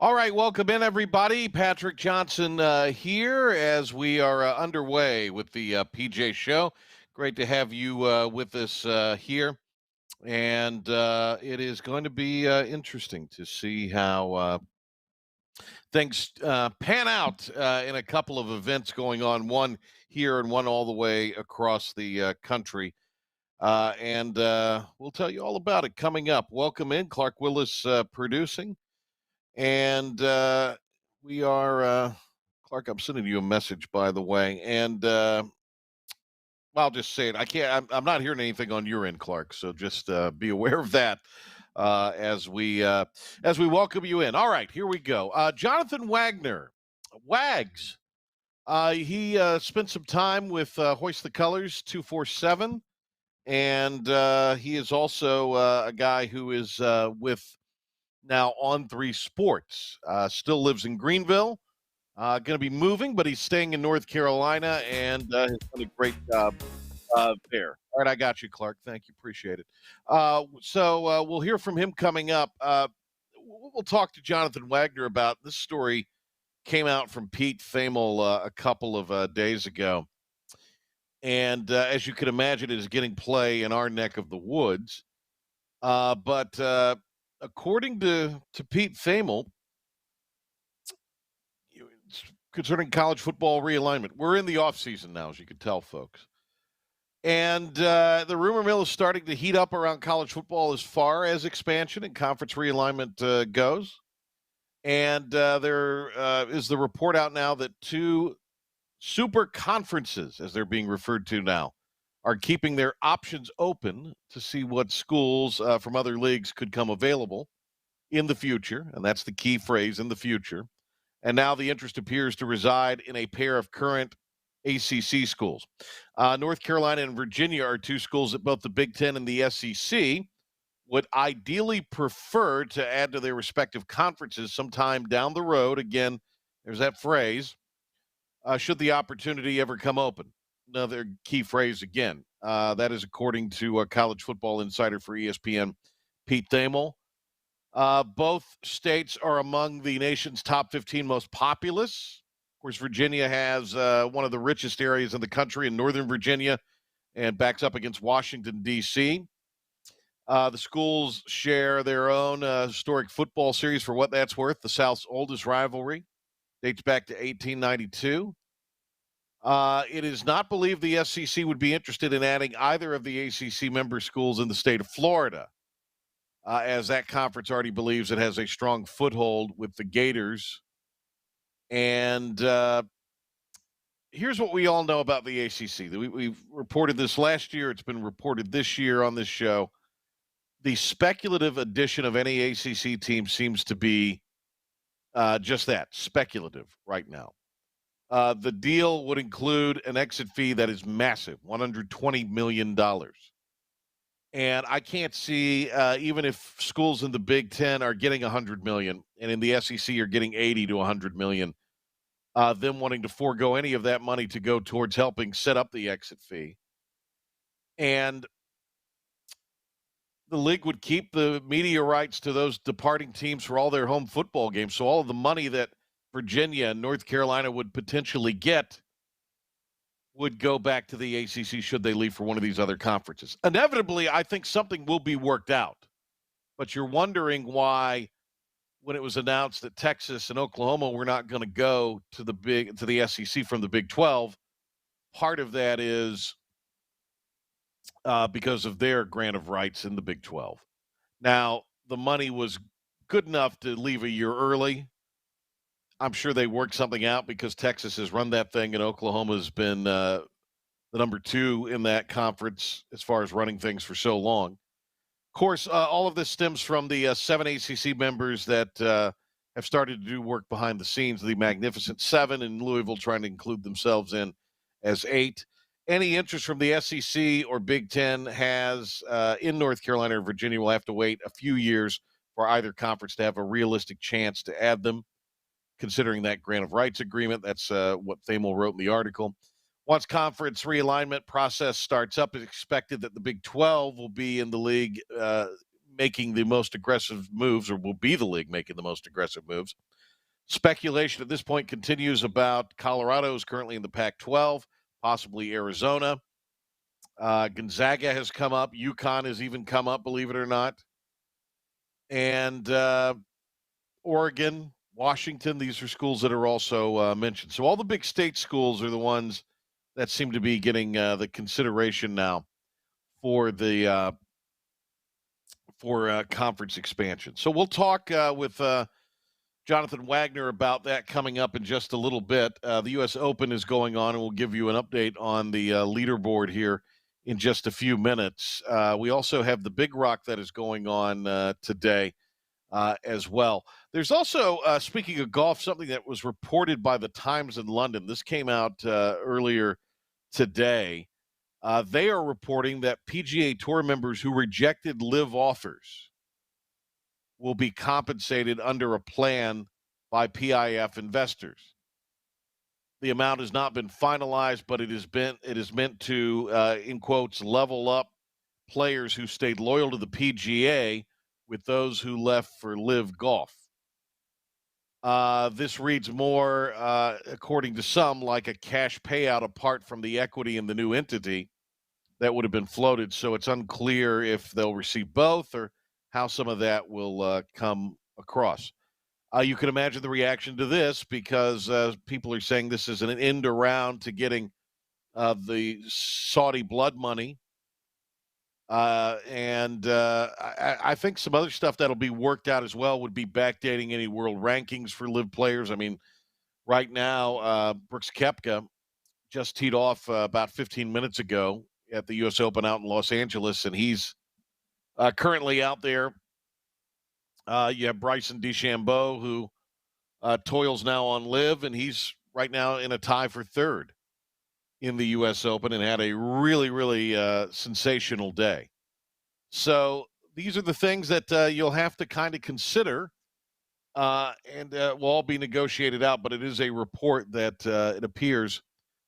All right, welcome in, everybody. Patrick Johnson here as we are underway with the PJ Show. Great to have you with us here. And it is going to be interesting to see how things pan out in a couple of events going on, one here and one all the way across the country. And we'll tell you all about it coming up. Welcome in, Clark Willis producing. And we are, Clark, I'm sending you a message, by the way. And I'll just say it. I'm not hearing anything on your end, Clark. So just be aware of that as we welcome you in. All right, here we go. Jonathan Wagner, Wags. He spent some time with Hoist the Colors 247. And he is also a guy who is with now on three sports. Still lives in Greenville. Going to be moving, but he's staying in North Carolina and has done a great job there. All right, I got you, Clark. Thank you. Appreciate it. So we'll hear from him coming up. We'll talk to Jonathan Wagner about this story. Came out from Pete Thamel a couple of days ago. And as you can imagine, it is getting play in our neck of the woods. But according to Pete Thamel, concerning college football realignment, we're in the offseason now, as you can tell, folks. And the rumor mill is starting to heat up around college football as far as expansion and conference realignment goes. And there is the report out now that two super conferences, as they're being referred to now, are keeping their options open to see what schools from other leagues could come available in the future. And that's the key phrase, in the future. And now the interest appears to reside in a pair of current ACC schools. North Carolina and Virginia are two schools that both the Big Ten and the SEC would ideally prefer to add to their respective conferences sometime down the road. Again, there's that phrase, should the opportunity ever come open. Another key phrase again. That is according to college football insider for ESPN, Pete Thamel. Both states are among the nation's top 15 most populous. Of course, Virginia has one of the richest areas in the country in Northern Virginia and backs up against Washington, D.C. The schools share their own historic football series for what that's worth. The South's oldest rivalry dates back to 1892. It is not believed the SEC would be interested in adding either of the ACC member schools in the state of Florida, as that conference already believes it has a strong foothold with the Gators. And here's what we all know about the ACC. We've reported this last year. It's been reported this year on this show. The speculative addition of any ACC team seems to be just that, speculative right now. The deal would include an exit fee that is massive, $120 million. And I can't see, even if schools in the Big Ten are getting $100 million and in the SEC are getting $80 to $100 million, them wanting to forego any of that money to go towards helping set up the exit fee. And the league would keep the media rights to those departing teams for all their home football games. So all of the money that Virginia and North Carolina would potentially get would go back to the ACC should they leave for one of these other conferences. Inevitably, I think something will be worked out. But you're wondering why, when it was announced that Texas and Oklahoma were not going to go to the SEC from the Big 12, part of that is because of their grant of rights in the Big 12. Now, the money was good enough to leave a year early. I'm sure they worked something out because Texas has run that thing and Oklahoma's been the number two in that conference as far as running things for so long. Of course, all of this stems from the 7 ACC members that have started to do work behind the scenes, the Magnificent Seven in Louisville trying to include themselves in as 8. Any interest from the SEC or Big Ten has in North Carolina or Virginia will have to wait a few years for either conference to have a realistic chance to add them, considering that grant of rights agreement. That's what Thamel wrote in the article. Once conference realignment process starts up, it's expected that the Big 12 will be in the league making the most aggressive moves, or will be the league making the most aggressive moves. Speculation at this point continues about Colorado is currently in the Pac-12, possibly Arizona. Gonzaga has come up. UConn has even come up, believe it or not. And Oregon, Washington, these are schools that are also mentioned. So all the big state schools are the ones that seem to be getting the consideration now for the conference expansion. So we'll talk with Jonathan Wagner about that coming up in just a little bit. The U.S. Open is going on, and we'll give you an update on the leaderboard here in just a few minutes. We also have the Big Rock that is going on today as well. There's also, speaking of golf, something that was reported by the Times in London. This came out earlier today. They are reporting that PGA Tour members who rejected live offers will be compensated under a plan by PIF investors. The amount has not been finalized, but it is meant to, in quotes, level up players who stayed loyal to the PGA with those who left for live golf. This reads more, according to some, like a cash payout apart from the equity in the new entity that would have been floated. So it's unclear if they'll receive both or how some of that will come across. You can imagine the reaction to this because people are saying this is an end around to getting the Saudi blood money. I think some other stuff that'll be worked out as well would be backdating any world rankings for live players. I mean, right now, Brooks Koepka just teed off about 15 minutes ago at the U.S. Open out in Los Angeles, and he's currently out there. You have Bryson DeChambeau, who toils now on live, and he's right now in a tie for third in the U.S. Open and had a really, really sensational day. So these are the things that you'll have to kind of consider, and will all be negotiated out. But it is a report that it appears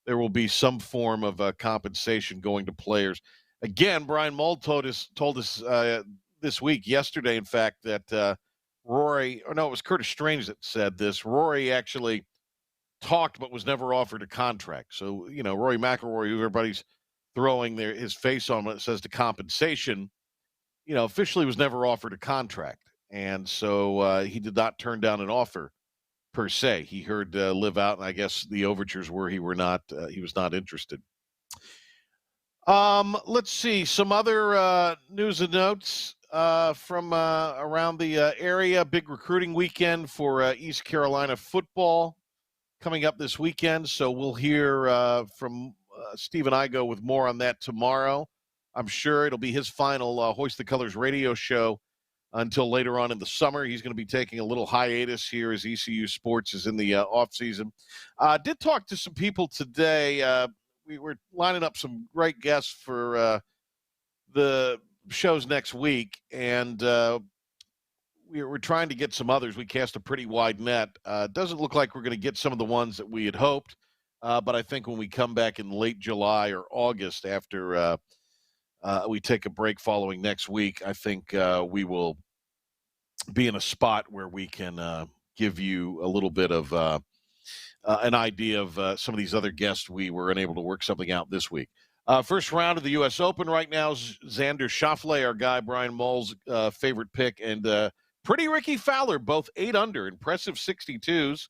there will be some form of compensation going to players. Again, Brian Mull told us this week, yesterday, in fact, that Rory, or no, it was Curtis Strange that said this. Rory actually talked but was never offered a contract. So, Rory McIlroy, who everybody's throwing his face on when it says the compensation, officially was never offered a contract. And so he did not turn down an offer per se. He heard live out, and I guess the overtures were he was not interested. Let's see some other news and notes from around the area. Big recruiting weekend for East Carolina football coming up this weekend. So we'll hear from Stephen Igo with more on that tomorrow. I'm sure it'll be his final Hoist the Colors radio show until later on in the summer. He's going to be taking a little hiatus here as ECU Sports is in the offseason. Did talk to some people today. We were lining up some great guests for the shows next week, and we're trying to get some others. We cast a pretty wide net. Doesn't look like we're going to get some of the ones that we had hoped, but I think when we come back in late July or August after we take a break following next week, I think we will be in a spot where we can give you a little bit of an idea of some of these other guests we were unable to work something out this week. First round of the U.S. Open right now is Xander Schauffele, our guy Brian Mull's favorite pick, and Pretty Ricky Fowler, both 8 under, impressive 62s.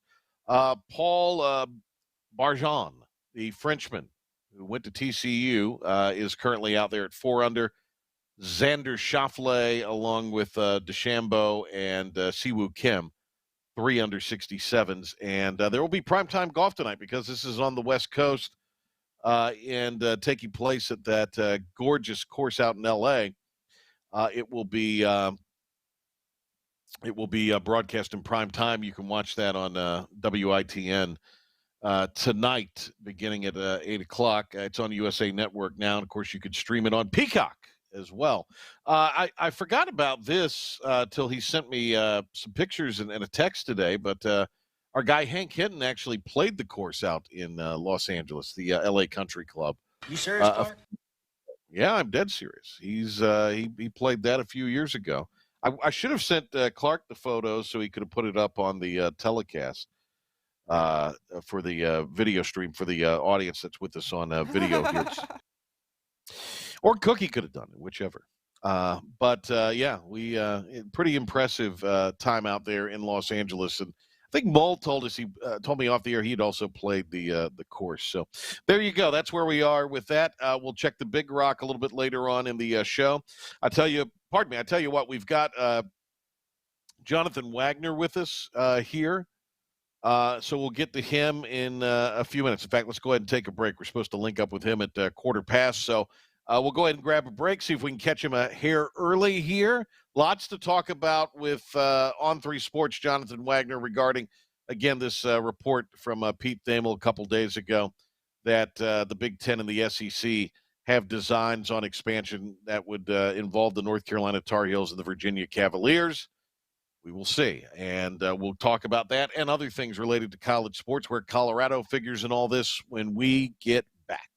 Paul Barjon, the Frenchman who went to TCU, is currently out there at 4 under. Xander Schauffele, along with DeChambeau and Siwoo Kim, 3 under 67s. And there will be primetime golf tonight because this is on the West Coast and taking place at that gorgeous course out in L.A. It will be broadcast in prime time. You can watch that on WITN tonight, beginning at 8 o'clock. It's on USA Network now, and of course, you could stream it on Peacock as well. I forgot about this till he sent me some pictures and a text today, but our guy Hank Hinton actually played the course out in Los Angeles, the LA Country Club. You serious, Clark? Yeah, I'm dead serious. He played that a few years ago. I should have sent Clark the photos so he could have put it up on the telecast for the video stream for the audience that's with us on video here. Or Cookie could have done it, whichever. But we pretty impressive time out there in Los Angeles, and I think Mull told me off the air he'd also played the course. So there you go. That's where we are with that. We'll check the Big Rock a little bit later on in the show. I tell you what, we've got Jonathan Wagner with us here. So we'll get to him in a few minutes. In fact, let's go ahead and take a break. We're supposed to link up with him at 1:15. So we'll go ahead and grab a break, see if we can catch him a hair early here. Lots to talk about with On3 Sports, Jonathan Wagner, regarding, again, this report from Pete Thamel a couple days ago that the Big Ten and the SEC have designs on expansion that would involve the North Carolina Tar Heels and the Virginia Cavaliers. We will see, and we'll talk about that and other things related to college sports, where Colorado figures in all this when we get back.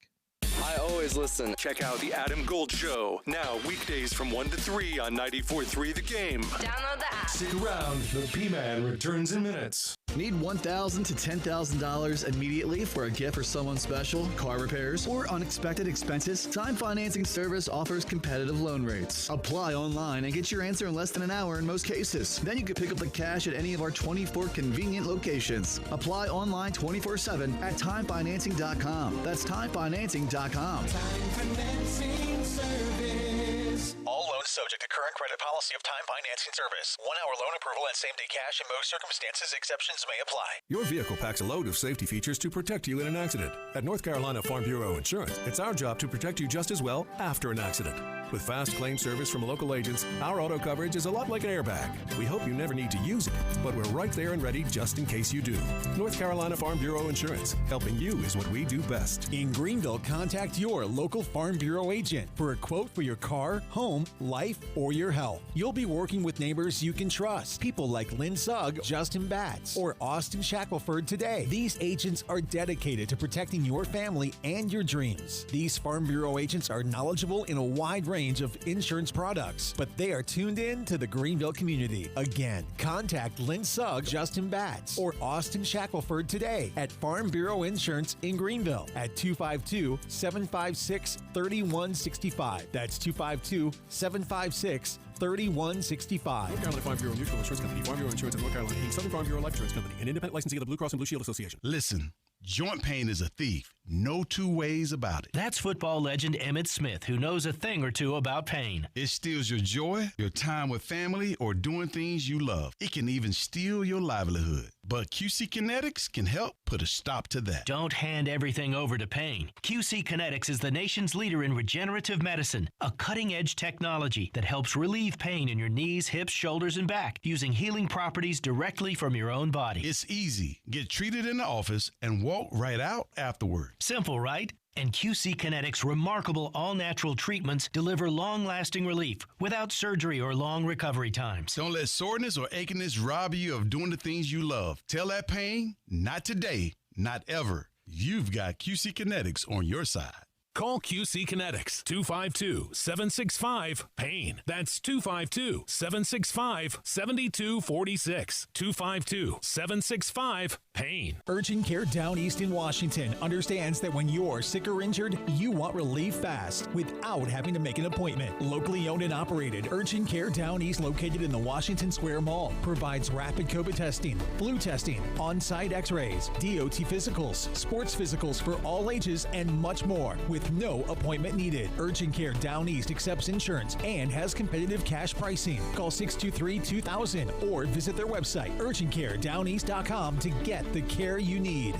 I always listen. Check out The Adam Gold Show, now weekdays from 1 to 3 on 94.3 The Game. Download the app. Stick around. The P-Man returns in minutes. Need $1,000 to $10,000 immediately for a gift for someone special, car repairs, or unexpected expenses? Time Financing Service offers competitive loan rates. Apply online and get your answer in less than an hour in most cases. Then you can pick up the cash at any of our 24 convenient locations. Apply online 24/7 at timefinancing.com. That's timefinancing.com. Time Financing Service. All loans subject to current credit policy of Time Financing Service. 1 hour loan approval and same-day cash in most circumstances. Exceptions may apply. Your vehicle packs a load of safety features to protect you in an accident. At North Carolina Farm Bureau Insurance, it's our job to protect you just as well after an accident. With fast claim service from local agents, our auto coverage is a lot like an airbag. We hope you never need to use it, but we're right there and ready just in case you do. North Carolina Farm Bureau Insurance. Helping you is what we do best. In Greenville, contact your local Farm Bureau agent for a quote for your car, home, life, or your health. You'll be working with neighbors you can trust. People like Lynn Sugg, Justin Batts, or Austin Shackelford today. These agents are dedicated to protecting your family and your dreams. These Farm Bureau agents are knowledgeable in a wide range of insurance products, but they are tuned in to the Greenville community. Again, contact Lynn Sugg, Justin Batts, or Austin Shackelford today at Farm Bureau Insurance in Greenville at 252-756-3165. That's 252-756-3165. North Carolina Farm Bureau Mutual Insurance Company, Farm Bureau Insurance of North Carolina, Inc., Southern Farm Bureau Life Insurance Company, an independent licensee of the Blue Cross and Blue Shield Association. Listen, joint pain is a thief. No two ways about it. That's football legend Emmitt Smith, who knows a thing or two about pain. It steals your joy, your time with family, or doing things you love. It can even steal your livelihood. But QC Kinetics can help put a stop to that. Don't hand everything over to pain. QC Kinetics is the nation's leader in regenerative medicine, a cutting-edge technology that helps relieve pain in your knees, hips, shoulders, and back using healing properties directly from your own body. It's easy. Get treated in the office and walk right out afterward. Simple, right? And QC Kinetics' remarkable all-natural treatments deliver long-lasting relief without surgery or long recovery times. Don't let soreness or achiness rob you of doing the things you love. Tell that pain, not today, not ever. You've got QC Kinetics on your side. Call QC Kinetics, 252-765-PAIN. That's 252-765-7246. 252-765-PAIN. Urgent Care Down East in Washington understands that when you're sick or injured, you want relief fast without having to make an appointment. Locally owned and operated, Urgent Care Down East, located in the Washington Square Mall, provides rapid COVID testing, flu testing, on-site x-rays, DOT physicals, sports physicals for all ages, and much more with no appointment needed. Urgent Care Down East accepts insurance and has competitive cash pricing. Call 623-2000 or visit their website, urgentcaredowneast.com, to get the care you need.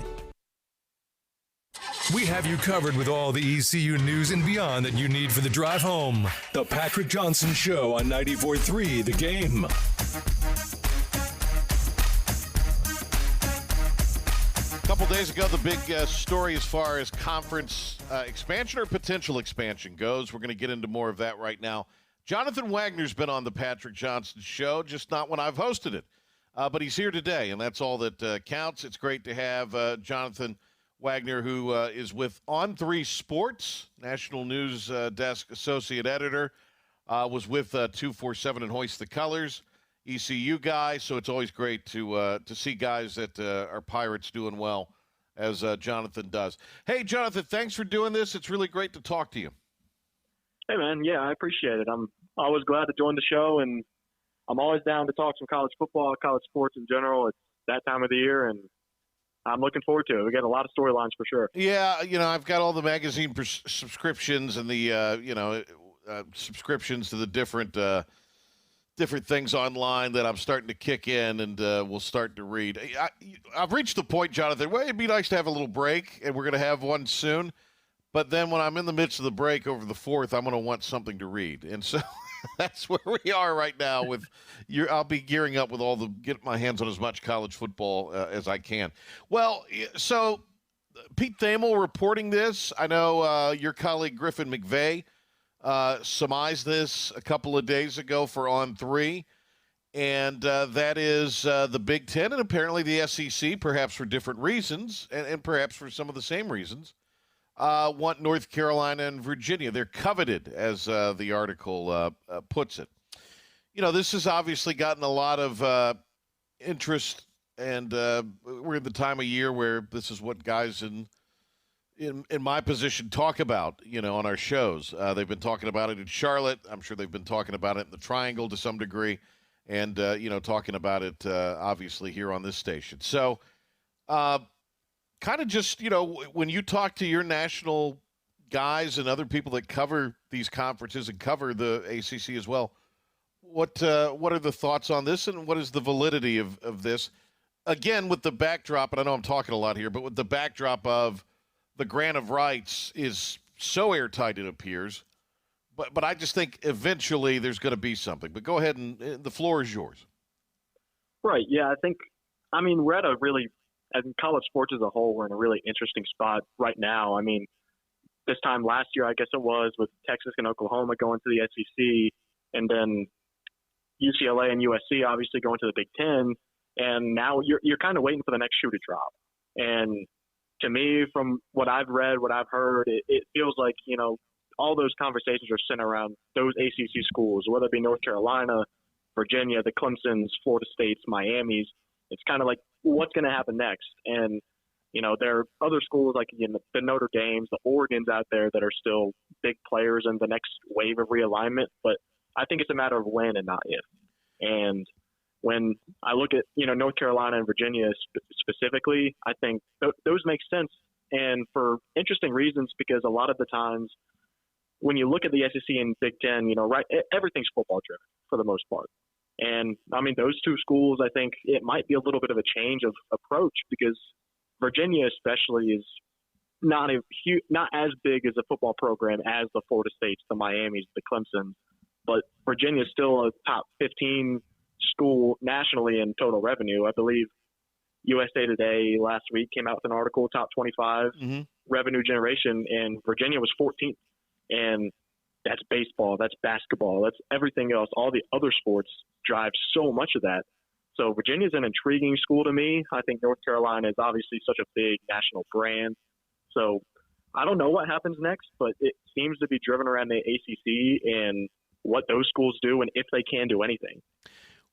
We have you covered with all the ECU news and beyond that you need for the drive home. The Patrick Johnson Show on 94.3 The Game. A couple days ago, the big story as far as conference expansion or potential expansion goes. We're going to get into more of that right now. Jonathan Wagner's been on the Patrick Johnson Show, just not when I've hosted it. But he's here today, and that's all that counts. It's great to have Jonathan Wagner, who is with On3 Sports, National News Desk Associate Editor. was with 247 and Hoist the Colors, ECU guy. So it's always great to see guys that are Pirates doing well, as Jonathan does. Hey, Jonathan, thanks for doing this. It's really great to talk to you. Hey, man. Yeah, I appreciate it. I'm always glad to join the show, and I'm always down to talk some college football, college sports in general. It's that time of the year, and I'm looking forward to it. We got a lot of storylines for sure. Yeah, I've got all the magazine subscriptions and the, subscriptions to the different things online that I'm starting to kick in, and we'll start to read. I've reached the point, Jonathan, where it'd be nice to have a little break, and we're going to have one soon. But then when I'm in the midst of the break over the 4th, I'm going to want something to read. And so that's where we are right now. I'll be gearing up with get my hands on as much college football as I can. Well, so Pete Thamel reporting this. I know your colleague Griffin McVeigh surmised this a couple of days ago for On 3. And that is the Big Ten and apparently the SEC, perhaps for different reasons and perhaps for some of the same reasons, want North Carolina and Virginia. They're coveted, as the article puts it. This has obviously gotten a lot of interest, and we're in the time of year where this is what guys in my position talk about, on our shows. They've been talking about it in Charlotte. I'm sure they've been talking about it in the Triangle to some degree, and, talking about it, obviously, here on this station. So, kind of just, when you talk to your national guys and other people that cover these conferences and cover the ACC as well, what are the thoughts on this, and what is the validity of this? Again, with the backdrop, and I know I'm talking a lot here, but with the backdrop of the grant of rights is so airtight, it appears. But I just think eventually there's going to be something. But go ahead, and the floor is yours. Right. Yeah, we're at a really, as in college sports as a whole, we're in a really interesting spot right now. I mean, this time last year, I guess it was, with Texas and Oklahoma going to the SEC, and then UCLA and USC obviously going to the Big Ten. And now you're kind of waiting for the next shoe to drop. And to me, from what I've read, what I've heard, it feels like, all those conversations are centered around those ACC schools, whether it be North Carolina, Virginia, the Clemsons, Florida States, Miamis. It's kind of like, what's going to happen next? And, there are other schools like the Notre Dames, the Oregons out there that are still big players in the next wave of realignment. But I think it's a matter of when and not if. And when I look at, North Carolina and Virginia specifically, I think those make sense. And for interesting reasons, because a lot of the times when you look at the SEC and Big Ten, right, everything's football driven for the most part. And those two schools, I think it might be a little bit of a change of approach, because Virginia especially is not as big as a football program as the Florida States, the Miamis, the Clemsons, but Virginia is still a top 15 school nationally in total revenue. I believe USA Today last week came out with an article, top 25 revenue generation, and Virginia was 14th. And that's baseball, that's basketball, that's everything else. All the other sports drive so much of that. So Virginia's an intriguing school to me. I think North Carolina is obviously such a big national brand. So I don't know what happens next, but it seems to be driven around the ACC and what those schools do and if they can do anything.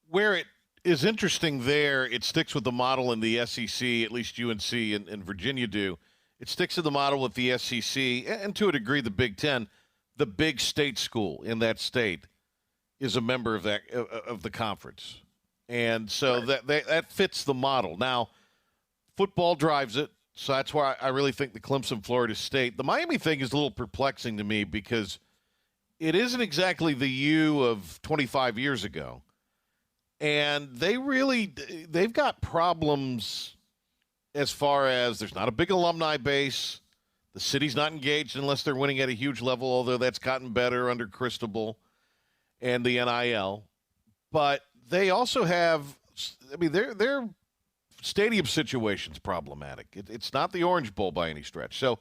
Where it is interesting there, it sticks with the model in the SEC, at least UNC and Virginia do. It sticks to the model with the SEC and to a degree the Big Ten. The big state school in that state is a member of the conference. And so that fits the model. Now, football drives it, so that's why I really think the Clemson, Florida State. The Miami thing is a little perplexing to me because it isn't exactly the U of 25 years ago. And they've got problems as far as there's not a big alumni base. The city's not engaged unless they're winning at a huge level, although that's gotten better under Cristobal and the NIL. But they also have, their stadium situation's problematic. It's not the Orange Bowl by any stretch. So,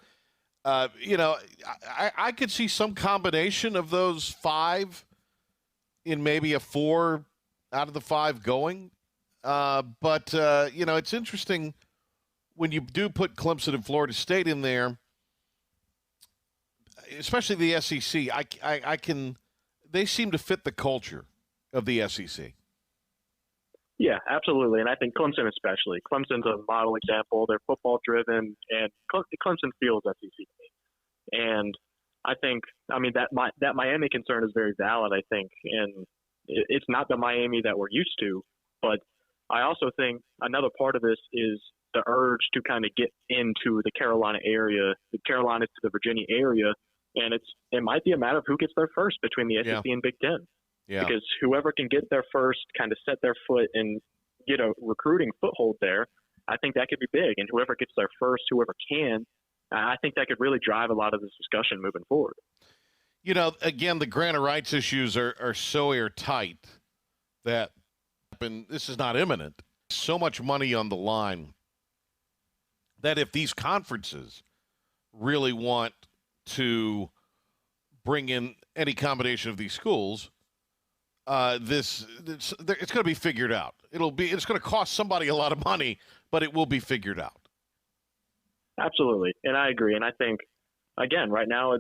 I could see some combination of those five in maybe a 4 out of the 5 going. But it's interesting when you do put Clemson and Florida State in there, especially the SEC. they seem to fit the culture of the SEC. Yeah, absolutely. And I think Clemson especially. Clemson's a model example. They're football driven, and Clemson feels SEC to me. And I think, that Miami concern is very valid, I think. And it's not the Miami that we're used to. But I also think another part of this is the urge to kind of get into the Carolina area, the Carolinas to the Virginia area. And it might be a matter of who gets there first between the SEC and Big Ten. Yeah. Because whoever can get there first, kind of set their foot and get a recruiting foothold there, I think that could be big. And whoever gets there first, whoever can, I think that could really drive a lot of this discussion moving forward. You know, again, the grant of rights issues are so airtight that this is not imminent. So much money on the line that if these conferences really want to bring in any combination of these schools, it's going to be figured out. It's going to cost somebody a lot of money, but it will be figured out. Absolutely, and I agree. And I think, again, right now,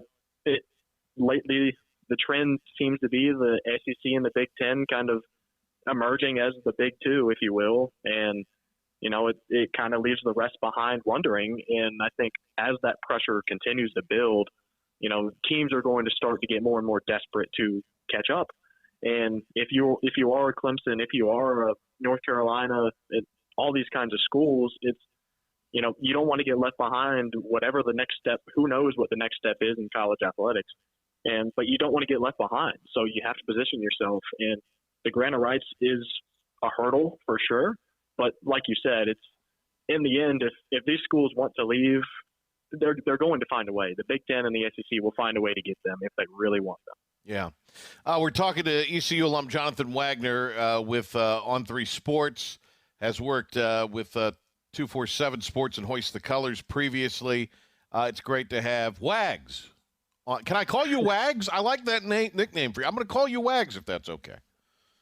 lately the trend seems to be the SEC and the Big Ten kind of emerging as the Big Two, if you will, and it kind of leaves the rest behind wondering. And I think as that pressure continues to build, teams are going to start to get more and more desperate to catch up. And if you are a Clemson, if you are a North Carolina, all these kinds of schools, it's, you don't want to get left behind, whatever the next step. Who knows what the next step is in college athletics, but you don't want to get left behind. So you have to position yourself. And the grant of rights is a hurdle for sure. But like you said, it's in the end, if these schools want to leave, they're going to find a way. The Big Ten and the SEC will find a way to get them if they really want them. Yeah. We're talking to ECU alum Jonathan Wagner with On3 Sports, has worked with 247 Sports and Hoist the Colors previously. It's great to have Wags on. Can I call you Wags? I like that nickname for you. I'm going to call you Wags if that's okay.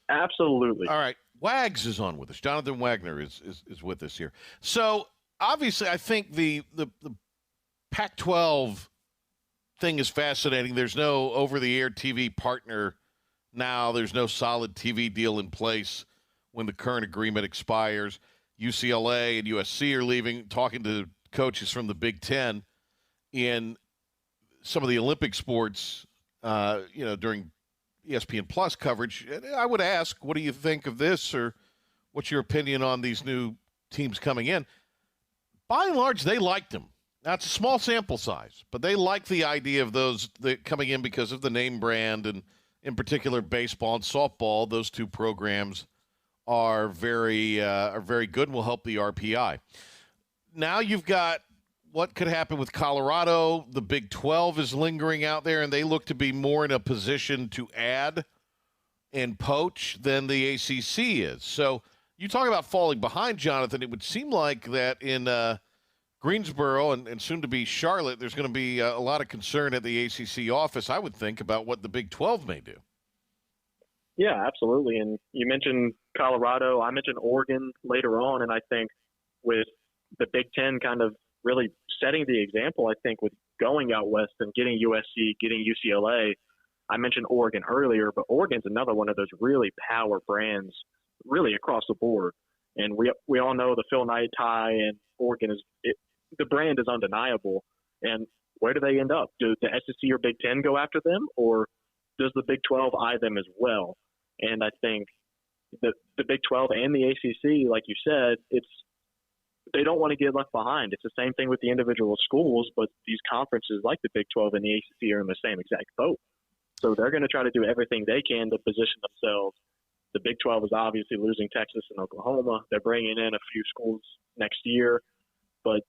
Absolutely. All right. Wags is on with us. Jonathan Wagner is with us here. So, obviously, I think the Pac-12 thing is fascinating. There's no over-the-air TV partner now. There's no solid TV deal in place when the current agreement expires. UCLA and USC are leaving, talking to coaches from the Big Ten in some of the Olympic sports, during ESPN Plus coverage. I would ask, what do you think of this, or what's your opinion on these new teams coming in? By and large, they liked them. Now, it's a small sample size, but they like the idea of those coming in because of the name brand, and in particular baseball and softball. Those two programs are very good and will help the RPI. Now you've got what could happen with Colorado. The Big 12 is lingering out there, and they look to be more in a position to add and poach than the ACC is. So you talk about falling behind, Jonathan. It would seem like that in Greensboro and soon to be Charlotte, there's going to be a lot of concern at the ACC office, I would think, about what the Big 12 may do. Yeah, absolutely. And you mentioned Colorado. I mentioned Oregon later on, and I think with the Big Ten kind of really setting the example, I think, with going out west and getting USC, getting UCLA. I mentioned Oregon earlier, but Oregon's another one of those really power brands really across the board. And we all know the Phil Knight tie, and Oregon the brand is undeniable. And where do they end up? Do the SEC or Big Ten go after them, or does the Big 12 eye them as well? And I think the Big 12 and the ACC, like you said, they don't want to get left behind. It's the same thing with the individual schools, but these conferences like the Big 12 and the ACC are in the same exact boat. So they're going to try to do everything they can to position themselves. The Big 12 is obviously losing Texas and Oklahoma. They're bringing in a few schools next year. But,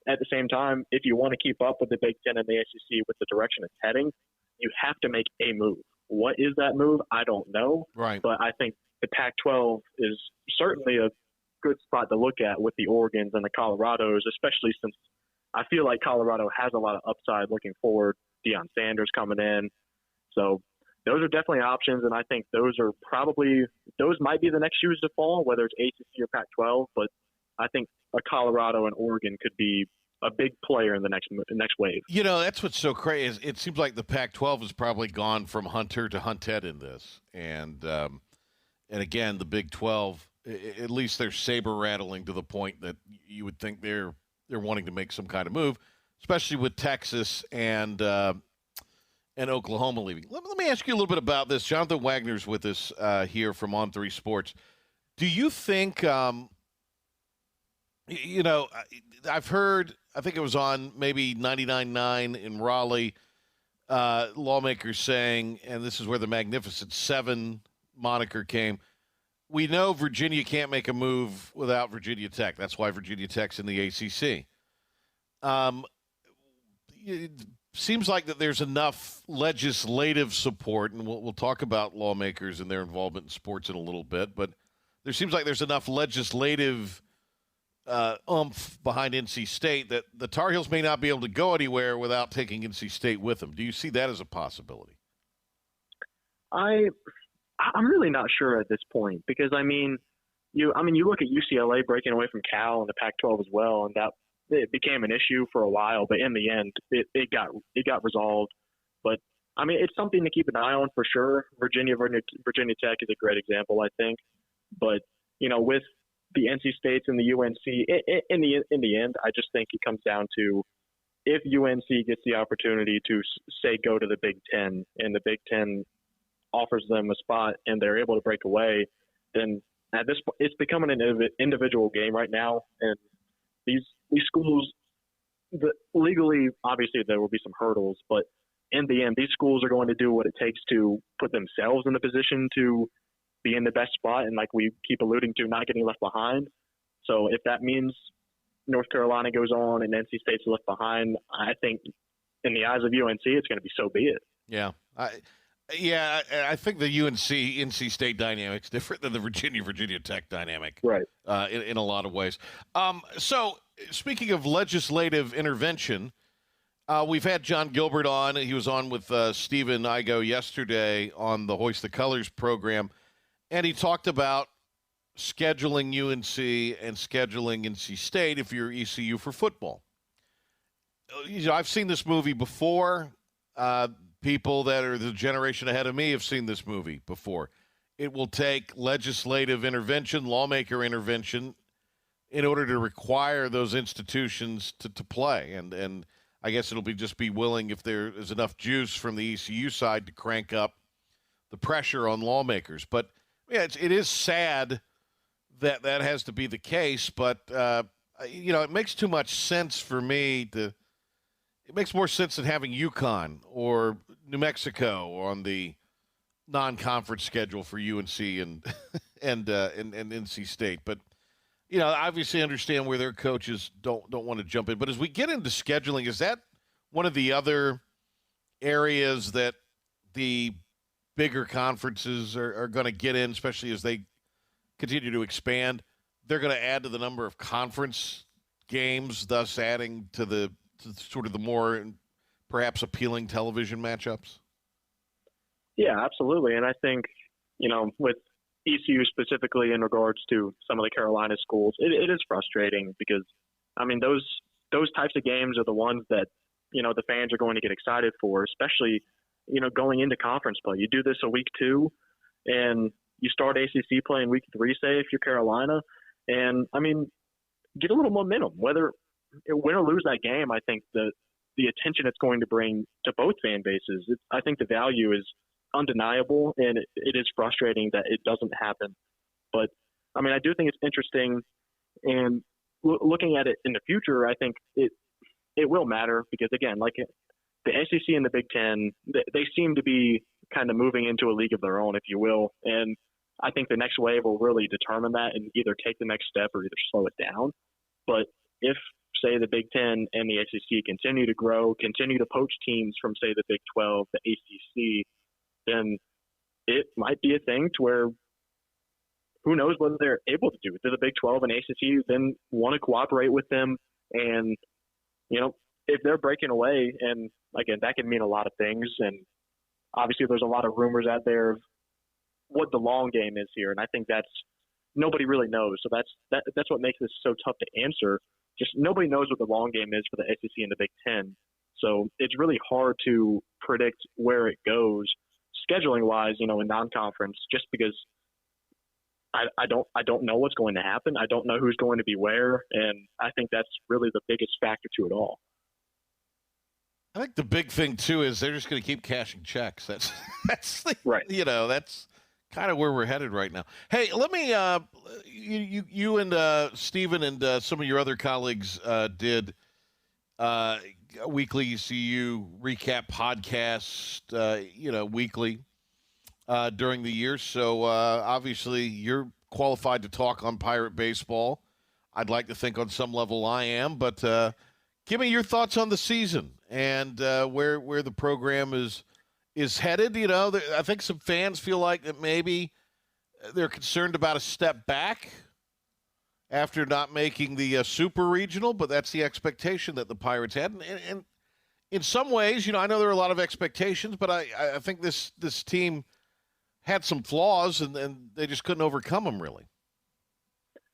at the same time, if you want to keep up with the Big 10 and the ACC with the direction it's heading, you have to make a move. What is that move? I don't know. Right. But I think the Pac-12 is certainly a good spot to look at with the Oregons and the Colorados, especially since I feel like Colorado has a lot of upside looking forward. Deion Sanders coming in. So those are definitely options, and I think those might be the next shoes to fall, whether it's ACC or Pac-12, but I think a Colorado and Oregon could be a big player in the next wave. You know, that's what's so crazy. It seems like the Pac-12 has probably gone from Hunter to Hunted in this, and again, the Big 12, at least they're saber rattling to the point that you would think they're wanting to make some kind of move, especially with Texas and Oklahoma leaving. Let me ask you a little bit about this. Jonathan Wagner's with us here from On3 Sports. Do you think, I've heard, I think it was on maybe 99.9 in Raleigh, lawmakers saying, and this is where the Magnificent Seven moniker came, we know Virginia can't make a move without Virginia Tech. That's why Virginia Tech's in the ACC. It seems like that there's enough legislative support, and we'll talk about lawmakers and their involvement in sports in a little bit, but there seems like there's enough legislative oomph behind NC State that the Tar Heels may not be able to go anywhere without taking NC State with them. Do you see that as a possibility? I'm really not sure at this point because you look at UCLA breaking away from Cal and the Pac-12 as well, and that it became an issue for a while, but in the end, it got resolved. But it's something to keep an eye on for sure. Virginia Tech is a great example, I think. But with the NC States and the UNC, in the end, I just think it comes down to if UNC gets the opportunity to say go to the Big Ten, and the Big Ten offers them a spot and they're able to break away, then at this point, it's becoming an individual game right now. And these schools, legally, obviously there will be some hurdles, but in the end, these schools are going to do what it takes to put themselves in the position to be in the best spot. And like we keep alluding to, not getting left behind. So if that means North Carolina goes on and NC State's left behind, I think in the eyes of UNC, it's going to be so be it. Yeah. I think the UNC-NC State dynamic's different than the Virginia Tech dynamic, right? In a lot of ways. So, speaking of legislative intervention, we've had John Gilbert on. He was on with Stephen Igo yesterday on the Hoist the Colors program, and he talked about scheduling UNC and scheduling NC State if you're ECU for football. I've seen this movie before. People that are the generation ahead of me have seen this movie before. It will take legislative intervention, lawmaker intervention, in order to require those institutions to play. And I guess it'll just be willing if there is enough juice from the ECU side to crank up the pressure on lawmakers. But yeah, it is sad that has to be the case. But it makes too much sense for me to. It makes more sense than having UConn or New Mexico on the non-conference schedule for UNC and NC State. But obviously understand where their coaches don't want to jump in. But as we get into scheduling, is that one of the other areas that the bigger conferences are going to get in, especially as they continue to expand? They're going to add to the number of conference games, thus adding to sort of the more perhaps appealing television matchups? Yeah, absolutely. And I think, with ECU specifically in regards to some of the Carolina schools, it is frustrating because, those types of games are the ones that, the fans are going to get excited for, especially, going into conference play. You do this a week 2 and you start ACC play in week 3, say, if you're Carolina. And, get a little momentum, whether – win or lose that game. I think the attention it's going to bring to both fan bases, I think the value is undeniable, and it is frustrating that it doesn't happen. But, I do think it's interesting, and looking at it in the future, I think it will matter because, again, like the SEC and the Big Ten, they seem to be kind of moving into a league of their own, if you will, and I think the next wave will really determine that and either take the next step or either slow it down. But if say the Big Ten and the ACC continue to grow, continue to poach teams from, say, the Big 12, the ACC, then it might be a thing to where who knows what they're able to do. Do the Big 12 and ACC then want to cooperate with them? And, if they're breaking away, and again, that can mean a lot of things. And obviously there's a lot of rumors out there of what the long game is here. And I think nobody really knows. So that's what makes this so tough to answer. just nobody knows what the long game is for the SEC and the Big Ten. So it's really hard to predict where it goes scheduling-wise, in non-conference, just because I don't know what's going to happen. I don't know who's going to be where, and I think that's really the biggest factor to it all. I think the big thing too is they're just going to keep cashing checks. That's right. That's kind of where we're headed right now. Hey, let me you and Stephen and some of your other colleagues did a weekly ECU recap podcast, weekly during the year. So obviously you're qualified to talk on Pirate baseball. I'd like to think on some level I am, but give me your thoughts on the season and where the program is headed. I think some fans feel like that maybe they're concerned about a step back after not making the super regional, but that's the expectation that the Pirates had. And in some ways, I know there are a lot of expectations, but I think this team had some flaws and they just couldn't overcome them really.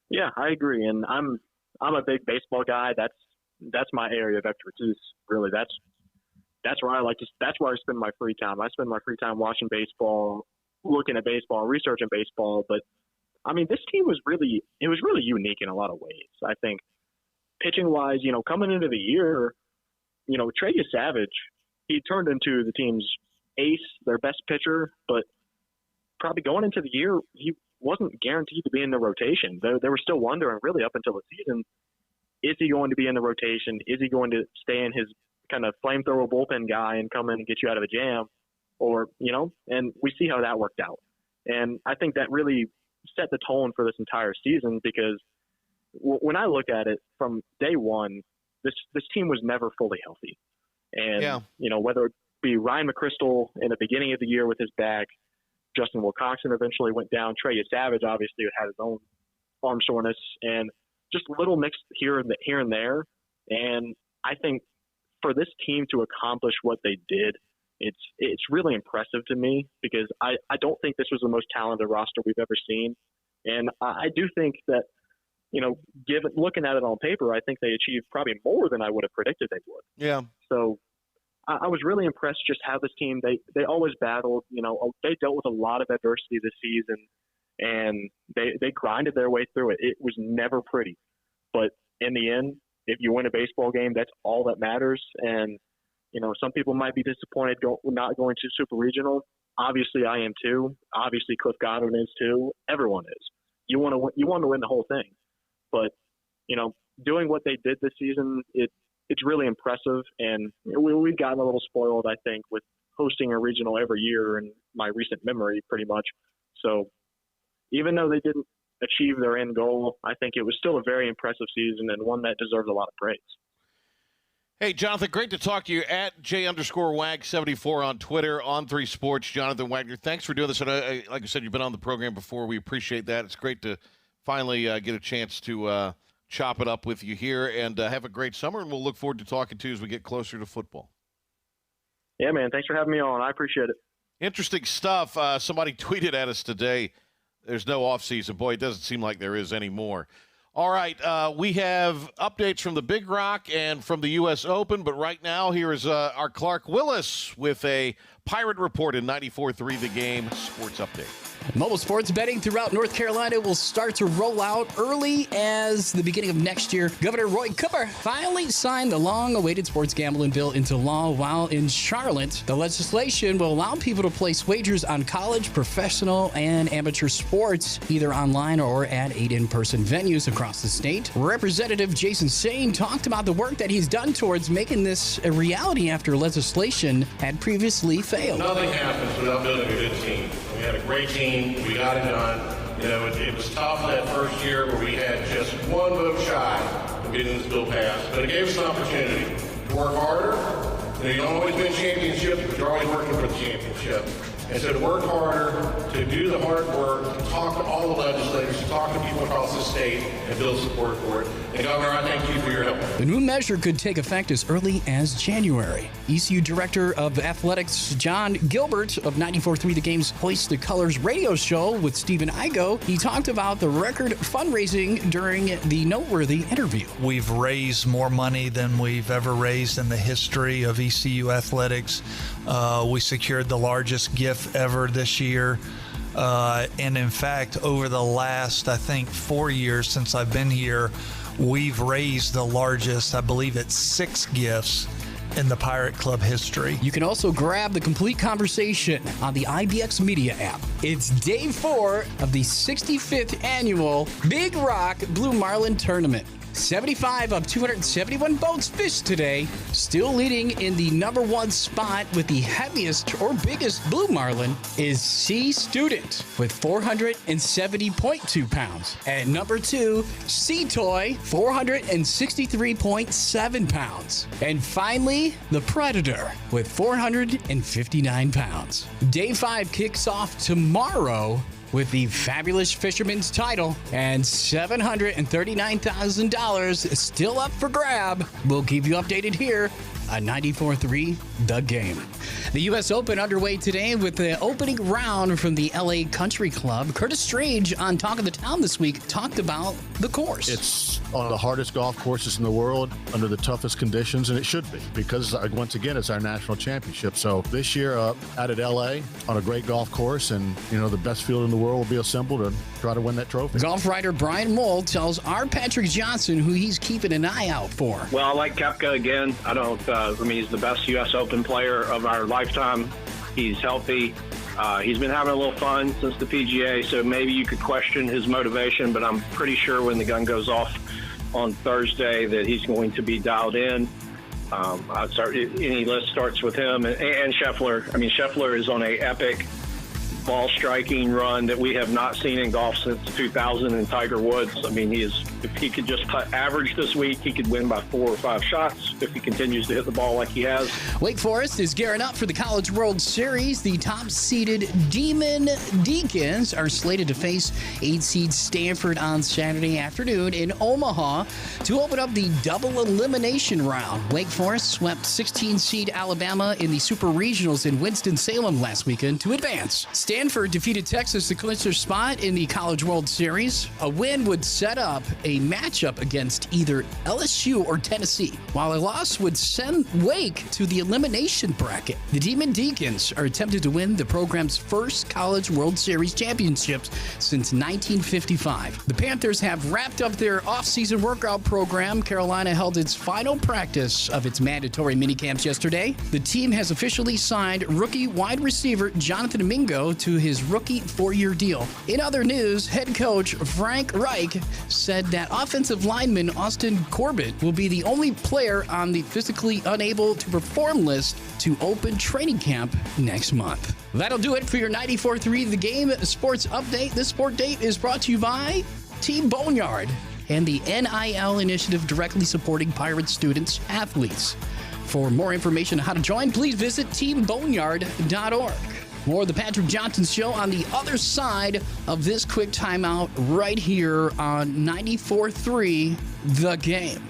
Yeah, I agree. And I'm a big baseball guy. That's my area of expertise. Really, that's where that's where I spend my free time. I spend my free time watching baseball, looking at baseball, researching baseball. But I mean, this team was really unique in a lot of ways. I think pitching wise, coming into the year, Trey Savage, he turned into the team's ace, their best pitcher, but probably going into the year, he wasn't guaranteed to be in the rotation. They were still wondering really up until the season, is he going to be in the rotation? Is he going to stay in his kind of flamethrower bullpen guy and come in and get you out of a jam? Or, and we see how that worked out. And I think that really set the tone for this entire season because when I look at it from day one, this team was never fully healthy. And, whether it be Ryan McChrystal in the beginning of the year with his back, Justin Wilcoxon eventually went down, Trey Savage obviously had his own arm soreness, and just little nicks here and there. And I think for this team to accomplish what they did, it's really impressive to me because I don't think this was the most talented roster we've ever seen. And I do think that, looking at it on paper, I think they achieved probably more than I would have predicted they would. Yeah. So I was really impressed just how this team, they always battled, they dealt with a lot of adversity this season and they grinded their way through it. It was never pretty, but in the end, if you win a baseball game, that's all that matters. And, some people might be disappointed not going to Super Regional. Obviously I am too. Obviously Cliff Godwin is too. Everyone is. You want to win the whole thing, but doing what they did this season, it's really impressive. And we've gotten a little spoiled, I think, with hosting a regional every year in my recent memory, pretty much. So even though they didn't achieve their end goal, I think it was still a very impressive season and one that deserves a lot of praise. Hey, Jonathan, great to talk to you at J_Wag74 on Twitter, on 3 Sports. Jonathan Wagner, thanks for doing this. And like I said, you've been on the program before. We appreciate that. It's great to finally get a chance to chop it up with you here, and have a great summer. And we'll look forward to talking to you as we get closer to football. Yeah, man. Thanks for having me on. I appreciate it. Interesting stuff. Somebody tweeted at us today, there's no offseason. Boy, it doesn't seem like there is anymore. All right, we have updates from the Big Rock and from the U.S. Open, but right now here is our Clark Willis with a Pirate Report in 94.3 The Game Sports Update. Mobile sports betting throughout North Carolina will start to roll out early as the beginning of next year. Governor Roy Cooper finally signed the long-awaited sports gambling bill into law, while in Charlotte, the legislation will allow people to place wagers on college, professional, and amateur sports, either online or at 8 in-person venues across the state. Representative Jason Sane talked about the work that he's done towards making this a reality after legislation had previously failed. Nothing happens without building a good team. We had a great team. We got it done. It was tough that first year where we had just one vote shy of getting this bill passed. But it gave us an opportunity to work harder, You don't always win championships, but you're always working for the championship. And so to work harder, to do the hard work, to talk to all the legislators, to talk to people across the state, and build support for it. And Governor, I thank you for your help. The new measure could take effect as early as January. ECU Director of Athletics John Gilbert of 94.3 The Game's Hoist the Colors radio show with Stephen Igo. He talked about the record fundraising during the noteworthy interview. We've raised more money than we've ever raised in the history of ECU athletics. We secured the largest gift ever this year. And in fact, over the last, I think, 4 years since I've been here, we've raised the largest, I believe it's 6 gifts in the Pirate Club history. You can also grab the complete conversation on the IBX Media app. It's day 4 of the 65th annual Big Rock Blue Marlin Tournament. 75 of 271 boats fished today, still leading in the number 1 spot with the heaviest or biggest blue marlin is Sea Student with 470.2 pounds. At number 2, Sea Toy, 463.7 pounds. And finally, the Predator with 459 pounds. Day 5 kicks off tomorrow with the Fabulous Fisherman's title and $739,000 still up for grab. We'll keep you updated here on 94.3 The Game. The U.S. Open underway today with the opening round from the L.A. Country Club. Curtis Strange on Talk of the Town this week talked about the course. It's one of the hardest golf courses in the world under the toughest conditions, and it should be because, once again, it's our national championship. So this year out at L.A. on a great golf course, and, the best field in the world will be assembled to try to win that trophy. Golf writer Brian Moll tells our Patrick Johnson who he's keeping an eye out for. Well, I like Koepka again. He's the best U.S. Open player of our lifetime. He's healthy. He's been having a little fun since the PGA, so maybe you could question his motivation, but I'm pretty sure when the gun goes off on Thursday that he's going to be dialed in. Any list starts with him and Scheffler. I mean, Scheffler is on an epic ball striking run that we have not seen in golf since 2000 and Tiger Woods. I mean, if he could just putt average this week, he could win by 4 or 5 shots if he continues to hit the ball like he has. Wake Forest is gearing up for the College World Series. The top-seeded Demon Deacons are slated to face 8-seed Stanford on Saturday afternoon in Omaha to open up the double elimination round. Wake Forest swept 16-seed Alabama in the Super Regionals in Winston-Salem last weekend to advance. Stanford defeated Texas to clinch their spot in the College World Series. A win would set up a matchup against either LSU or Tennessee, while a loss would send Wake to the elimination bracket. The Demon Deacons are attempting to win the program's first College World Series championships since 1955. The Panthers have wrapped up their off-season workout program. Carolina held its final practice of its mandatory minicamps yesterday. The team has officially signed rookie wide receiver Jonathan Mingo to his rookie 4-year deal. In other news, head coach Frank Reich said that offensive lineman Austin Corbett will be the only player on the physically unable to perform list to open training camp next month. That'll do it for your 94.3 The Game Sports Update. This sport date is brought to you by Team Boneyard and the NIL initiative directly supporting Pirate students, athletes. For more information on how to join, please visit teamboneyard.org. More of the Patrick Johnson Show on the other side of this quick timeout right here on 94.3 The Game.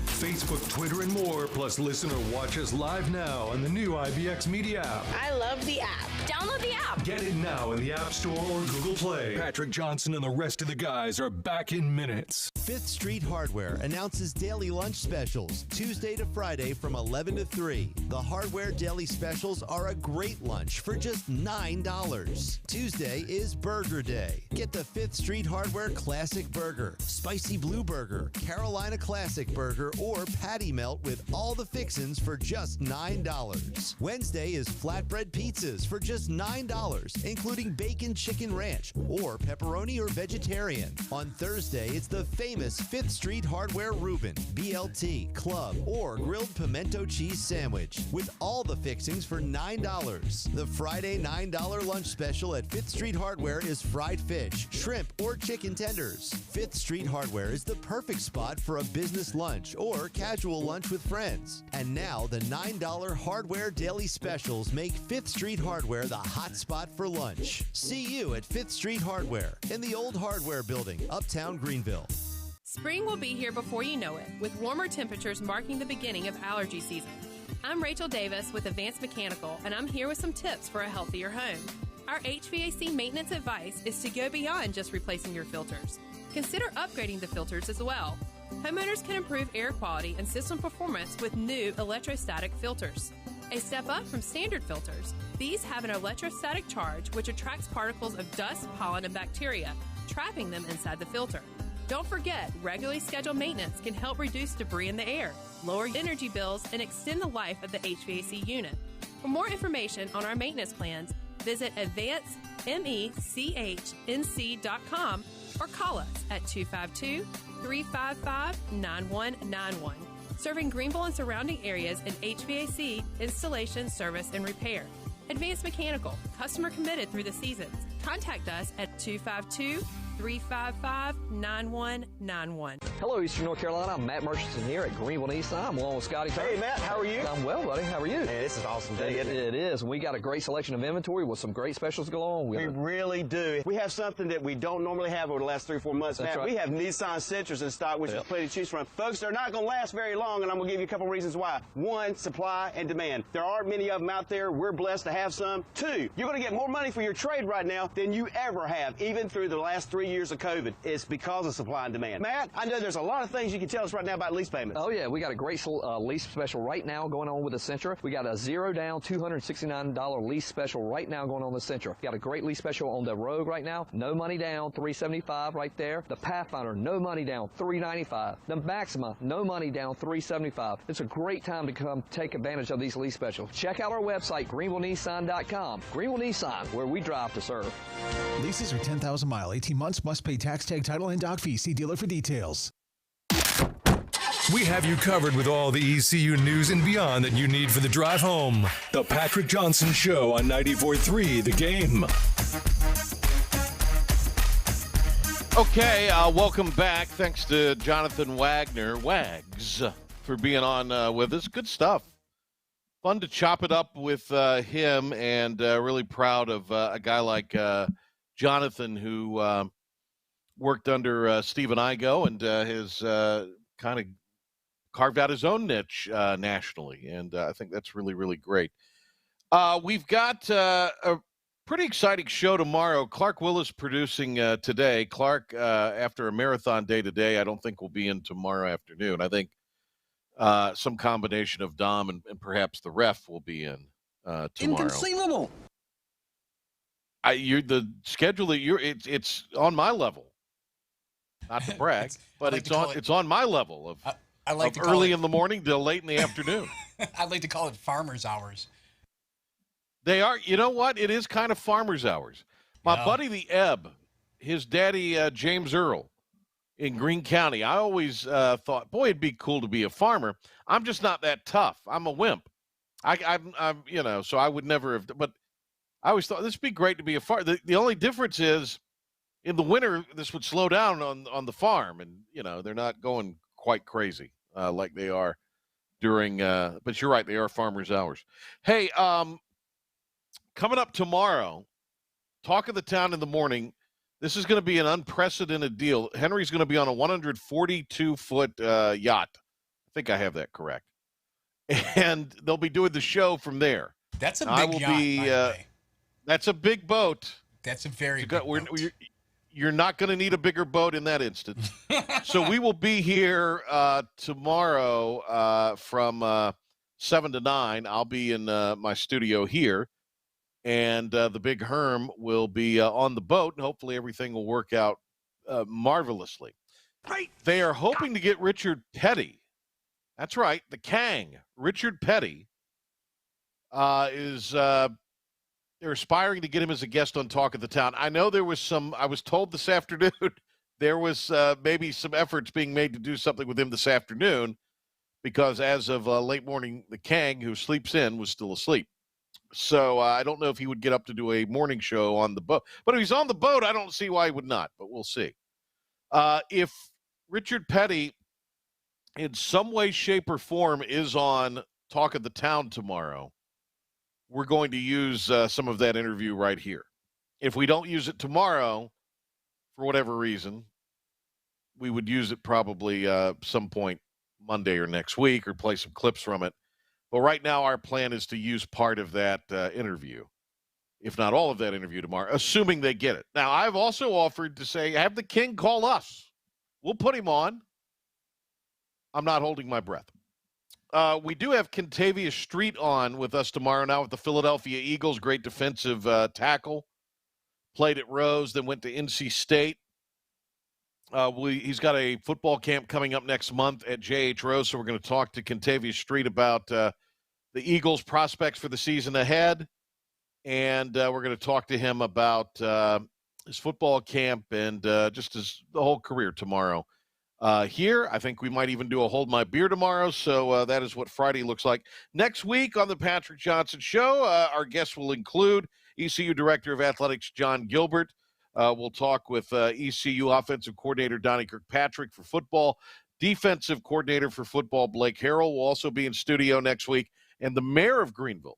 Facebook, Twitter, and more. Plus, listen or watch us live now on the new IBX Media app. I love the app. Download the app. Get it now in the App Store or Google Play. Patrick Johnson and the rest of the guys are back in minutes. 5th Street Hardware announces daily lunch specials Tuesday to Friday from 11 to 3. The hardware daily specials are a great lunch for just $9. Tuesday is Burger Day. Get the 5th Street Hardware Classic Burger, Spicy Blue Burger, Carolina Classic Burger, or Patty Melt with all the fixins for just $9. Wednesday is flatbread pizzas for just $9, including bacon chicken ranch or pepperoni or vegetarian. On Thursday, it's the famous 5th Street Hardware Reuben, BLT, club, or grilled pimento cheese sandwich with all the fixings for $9. The Friday $9 lunch special at 5th Street Hardware is fried fish, shrimp, or chicken tenders. 5th Street Hardware is the perfect spot for a business lunch or or casual lunch with friends. And now the $9 hardware daily specials make 5th Street Hardware the hot spot for lunch. See you at 5th Street Hardware in the old Hardware Building, Uptown Greenville. Spring will be here before you know it, with warmer temperatures marking the beginning of allergy season. I'm Rachel Davis with Advanced Mechanical, and I'm here with some tips for a healthier home. Our HVAC maintenance advice is to go beyond just replacing your filters. Consider upgrading the filters as well. Homeowners can improve air quality and system performance with new electrostatic filters. A step up from standard filters, these have an electrostatic charge which attracts particles of dust, pollen, and bacteria, trapping them inside the filter. Don't forget, regularly scheduled maintenance can help reduce debris in the air, lower energy bills, and extend the life of the HVAC unit. For more information on our maintenance plans, visit advancedmechnc.com or call us at 252-355-9191. Serving Greenville and surrounding areas in HVAC, installation, service, and repair. Advanced Mechanical, customer committed through the seasons. Contact us at 252-355-9191. Hello, Eastern North Carolina. I'm Matt Murchison here at Greenville Nissan. I'm along with Scotty Turner. Hey, Matt. How are you? I'm well, buddy. How are you? Man, this is an awesome day, isn't it? It is. We got a great selection of inventory with some great specials going on. We really do. We have something that we don't normally have over the last 3 or 4 months, That's Matt. right. We have Nissan Sentras in stock, which is plenty to choose from. Folks, they're not going to last very long, and I'm going to give you a couple reasons why. One, supply and demand. There aren't many of them out there. We're blessed to have some. Two, you're going to get more money for your trade right now than you ever have, even through the last 3 years of COVID. It's because of supply and demand. Matt, I know there's a lot of things you can tell us right now about lease payments. Oh, yeah. We got a great lease special right now going on with the Sentra. We got a $0 down, $269 lease special right now going on the Sentra. Got a great lease special on the Rogue right now. No money down, $375 right there. The Pathfinder, no money down, $395. The Maxima, no money down, $375. It's a great time to come take advantage of these lease specials. Check out our website, greenvillenissan.com. Greenville Nissan, where we drive to serve. Leases are 10,000 mile, 18 months, must pay tax, tag, title, and dock fee. See dealer for details. We have you covered with all the ECU news and beyond that you need for the drive home. The Patrick Johnson Show on 94.3 The Game. Okay, welcome back. Thanks to Jonathan Wagner, Wags, for being on with us. Good stuff. Fun to chop it up with him, and really proud of a guy like Jonathan, who worked under Stephen Igo and has kind of carved out his own niche nationally, and I think that's really, really great. We've got a pretty exciting show tomorrow. Clark Willis producing today. Clark, after a marathon day today, I don't think will be in tomorrow afternoon. I think some combination of Dom and perhaps the ref will be in tomorrow. Inconceivable. The schedule that it's on my level. Not to brag, but it's on my level of, I like to early in the morning till late in the afternoon. I'd like to call it farmer's hours. They are. You know what? It is kind of farmer's hours. My buddy the Ebb, his daddy James Earl in Greene County. I always thought, boy, it'd be cool to be a farmer. I'm just not that tough. I'm a wimp. I'm so I would never have. But I always thought this would be great to be a farmer. The only difference is, in the winter, this would slow down on the farm, and they're not going quite crazy like they are during. But you're right, they are farmers' hours. Hey, coming up tomorrow, Talk of the Town in the morning. This is going to be an unprecedented deal. Henry's going to be on a 142-foot yacht. I think I have that correct, and they'll be doing the show from there. That's a big yacht. By the way. That's a big boat. That's a very big boat. You're not going to need a bigger boat in that instance. So we will be here tomorrow from 7 to 9. I'll be in my studio here, and the big Herm will be on the boat, and hopefully everything will work out marvelously. Right. They are hoping to get Richard Petty. That's right, the Kang. Richard Petty is they're aspiring to get him as a guest on Talk of the Town. I know there was I was told this afternoon, there was maybe some efforts being made to do something with him this afternoon, because as of late morning, the Kang, who sleeps in, was still asleep. So I don't know if he would get up to do a morning show on the boat. But if he's on the boat, I don't see why he would not, but we'll see. If Richard Petty in some way, shape, or form is on Talk of the Town tomorrow, we're going to use some of that interview right here. If we don't use it tomorrow, for whatever reason, we would use it probably some point Monday or next week or play some clips from it. But right now, our plan is to use part of that interview, if not all of that interview tomorrow, assuming they get it. Now, I've also offered to say, have the King call us. We'll put him on. I'm not holding my breath. We do have Kentavious Street on with us tomorrow now with the Philadelphia Eagles. Great defensive tackle. Played at Rose, then went to NC State. He's got a football camp coming up next month at J.H. Rose, so we're going to talk to Kentavious Street about the Eagles' prospects for the season ahead. And we're going to talk to him about his football camp and just the whole career tomorrow. Here, I think we might even do a Hold My Beer tomorrow, so that is what Friday looks like. Next week on the Patrick Johnson Show, our guests will include ECU Director of Athletics John Gilbert. We'll talk with ECU Offensive Coordinator Donnie Kirkpatrick for football, Defensive Coordinator for football Blake Harrell will also be in studio next week, and the Mayor of Greenville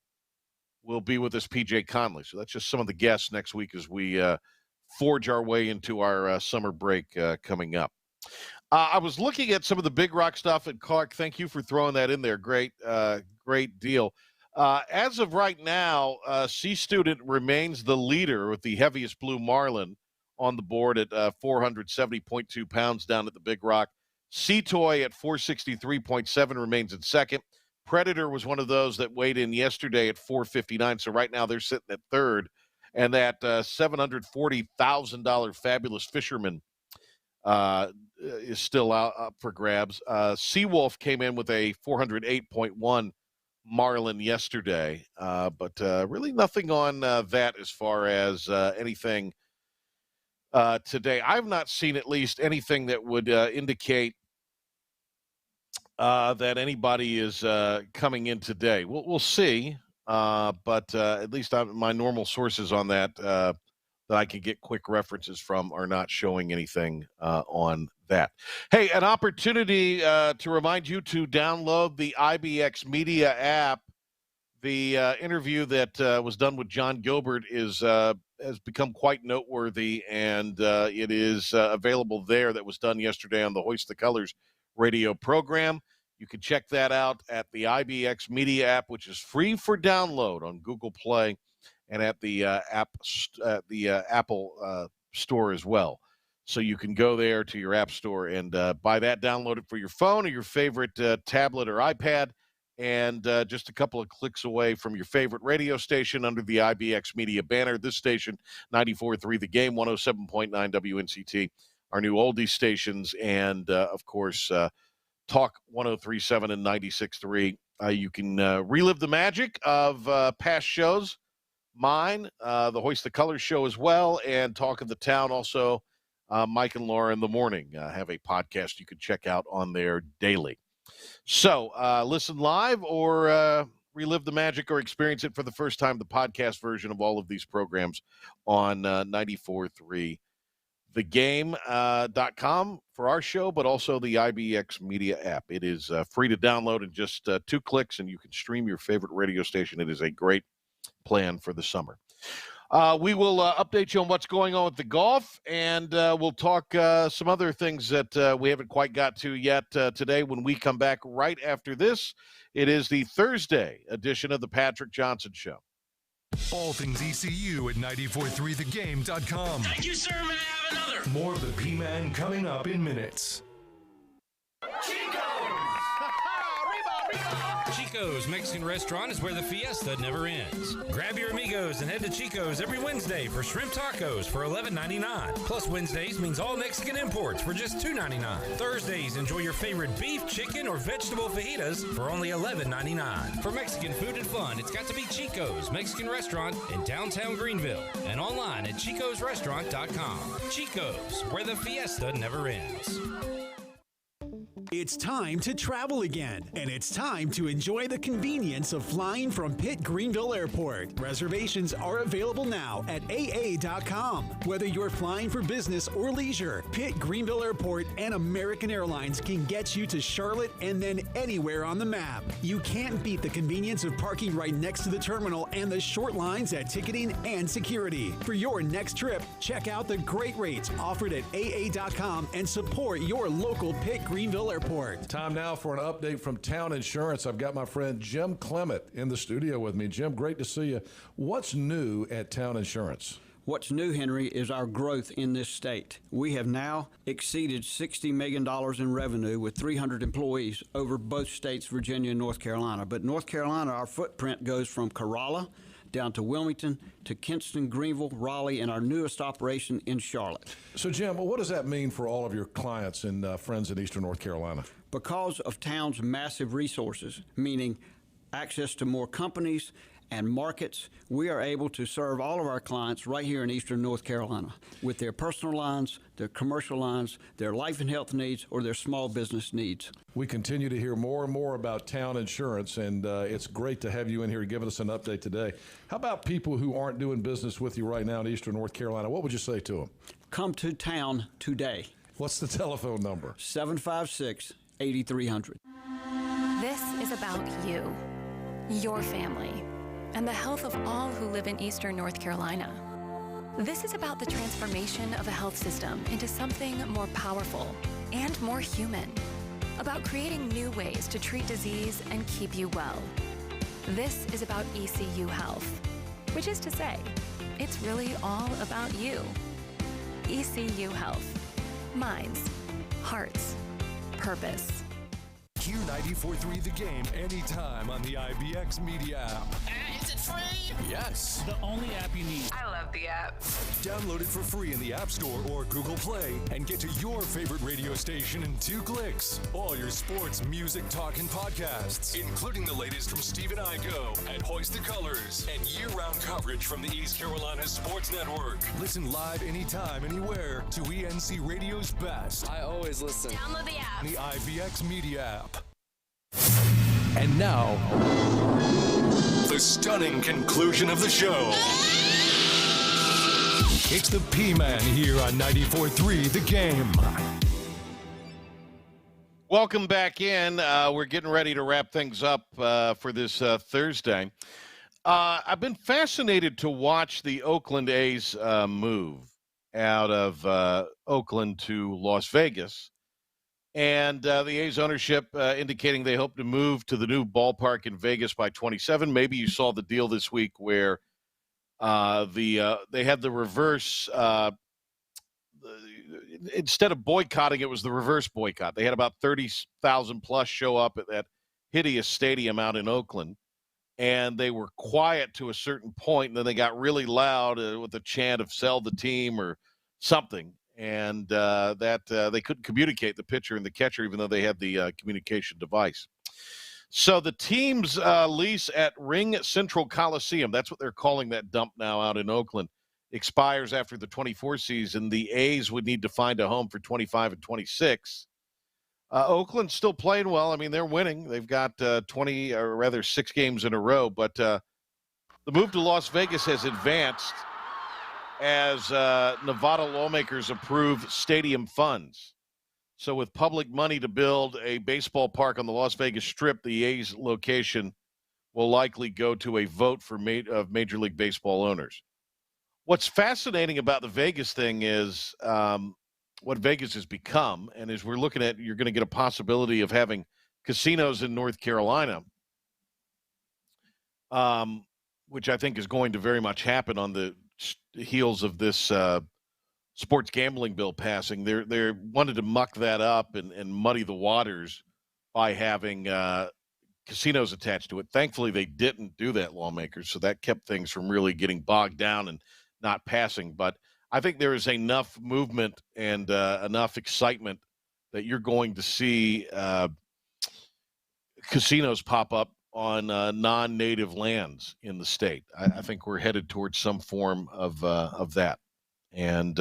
will be with us, PJ Conley. So that's just some of the guests next week as we forge our way into our summer break coming up. I was looking at some of the Big Rock stuff, and Clark, thank you for throwing that in there. Great deal. As of right now, C Student remains the leader with the heaviest blue marlin on the board at 470.2 pounds down at the Big Rock. C-Toy at 463.7 remains in second. Predator was one of those that weighed in yesterday at 459, so right now they're sitting at third. And that $740,000 Fabulous Fisherman is still up for grabs. Seawolf came in with a 408.1 marlin yesterday, but really nothing on that as far as anything today. I've not seen at least anything that would indicate that anybody is coming in today. We'll see, but at least my normal sources on that that I can get quick references from are not showing anything on that. Hey, an opportunity to remind you to download the IBX Media app. The interview that was done with John Gilbert has become quite noteworthy, and it is available there. That was done yesterday on the Hoist the Colors radio program. You can check that out at the IBX Media app, which is free for download on Google Play and at the Apple store as well. So you can go there to your app store and buy that, download it for your phone or your favorite tablet or iPad, and just a couple of clicks away from your favorite radio station under the IBX Media banner. This station, 94.3 The Game, 107.9 WNCT, our new oldie stations, and, of course, Talk 103.7 and 96.3. You can relive the magic of past shows. Mine, the Hoist the Colors show as well, and Talk of the Town. Also, Mike and Laura in the morning have a podcast you can check out on there daily. So listen live or relive the magic or experience it for the first time, the podcast version of all of these programs on 94.3 thegame.com for our show, but also the IBX Media app. It is free to download in just 2 clicks, and you can stream your favorite radio station. It is a great plan for the summer. We will update you on what's going on with the golf, and we'll talk some other things that we haven't quite got to yet today when we come back right after this. It is the Thursday edition of the Patrick Johnson Show. All things ECU at 943thegame.com. Thank you, sir. May I have another? More of the P-Man coming up in minutes. Chico's Mexican Restaurant is where the fiesta never ends. Grab your amigos and head to Chico's every Wednesday for shrimp tacos for $11.99. Plus Wednesdays means all Mexican imports for just $2.99. Thursdays, enjoy your favorite beef, chicken, or vegetable fajitas for only $11.99. For Mexican food and fun, it's got to be Chico's Mexican Restaurant in downtown Greenville and online at chicosrestaurant.com. Chico's, where the fiesta never ends. It's time to travel again, and it's time to enjoy the convenience of flying from Pitt Greenville Airport. Reservations are available now at AA.com. Whether you're flying for business or leisure, Pitt Greenville Airport and American Airlines can get you to Charlotte and then anywhere on the map. You can't beat the convenience of parking right next to the terminal and the short lines at ticketing and security. For your next trip, check out the great rates offered at AA.com and support your local Pitt Greenville Airport. Time now for an update from Town Insurance. I've got my friend Jim Clement in the studio with me. Jim, great to see you. What's new at Town Insurance? What's new, Henry, is our growth in this state. We have now exceeded $60 million in revenue with 300 employees over both states, Virginia and North Carolina. But North Carolina, our footprint goes from Corolla down to Wilmington, to Kinston, Greenville, Raleigh, and our newest operation in Charlotte. So, Jim, what does that mean for all of your clients and friends in Eastern North Carolina? Because of Town's massive resources, meaning access to more companies and markets, we are able to serve all of our clients right here in Eastern North Carolina with their personal lines, their commercial lines, their life and health needs, or their small business needs. We continue to hear more and more about Town Insurance, and it's great to have you in here giving us an update today. How about people who aren't doing business with you right now in Eastern North Carolina? What would you say to them? Come to Town today. What's the telephone number? 756-8300. This is about you, your family, and the health of all who live in Eastern North Carolina. This is about the transformation of a health system into something more powerful and more human, about creating new ways to treat disease and keep you well. This is about ECU Health, which is to say, it's really all about you. ECU Health. Minds, hearts, purpose. Hear 94.3 The Game anytime on the IBX Media app. Is it free? Yes. The only app you need. I love the app. Download it for free in the App Store or Google Play and get to your favorite radio station in 2 clicks. All your sports, music, talk, and podcasts, including the latest from Steve and I Go and Hoist the Colors, and year-round coverage from the East Carolina Sports Network. Listen live anytime, anywhere to ENC Radio's best. I always listen. Download the app. The IBX Media app. And now, the stunning conclusion of the show. It's the P-Man here on 94.3 The Game. Welcome back in. We're getting ready to wrap things up for this Thursday. I've been fascinated to watch the Oakland A's move out of Oakland to Las Vegas. And the A's ownership indicating they hope to move to the new ballpark in Vegas by 27. Maybe you saw the deal this week where they had the reverse. Instead of boycotting, it was the reverse boycott. They had about 30,000 plus show up at that hideous stadium out in Oakland, and they were quiet to a certain point, and then they got really loud with a chant of "sell the team" or something. And they couldn't communicate, the pitcher and the catcher, even though they had the communication device. So the team's lease at Ring Central Coliseum, that's what they're calling that dump now out in Oakland, expires after the 24 season. The A's would need to find a home for 25 and 26. Oakland's still playing well. I mean, they're winning. They've got 6 games in a row. But the move to Las Vegas has advanced as Nevada lawmakers approve stadium funds. So with public money to build a baseball park on the Las Vegas Strip, the A's location will likely go to a vote for of Major League Baseball owners. What's fascinating about the Vegas thing is what Vegas has become, and as we're looking at, you're going to get a possibility of having casinos in North Carolina, which I think is going to very much happen on the heels of this sports gambling bill passing. They wanted to muck that up and muddy the waters by having casinos attached to it. Thankfully, they didn't do that, lawmakers, so that kept things from really getting bogged down and not passing. But I think there is enough movement and enough excitement that you're going to see casinos pop up on non-native lands in the state. I think we're headed towards some form of that. And